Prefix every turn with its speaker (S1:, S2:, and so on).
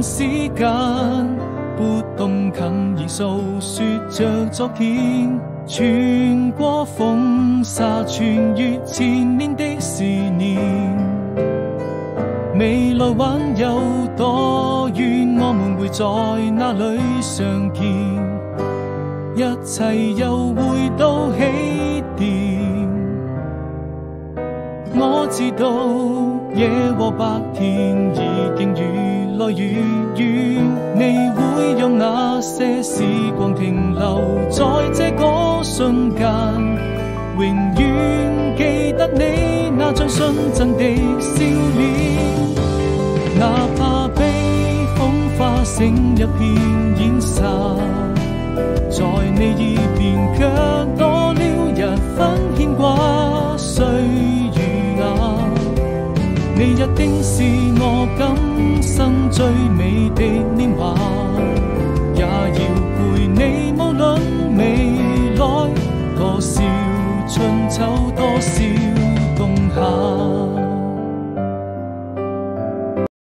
S1: 時間，撥動琴弦訴說着昨天，穿過風沙，穿越千年的思念。未來還有多遠，我們會在哪裏相見？一切又回到起點。我知道夜和白天已經越來越遠，你會讓那些時光停留在這個瞬間，永遠記得你那張純真的笑臉。哪怕被風化成一片煙沙，在你耳邊卻多了一分牽掛。歲月啊，你一定是我今生最美的年華。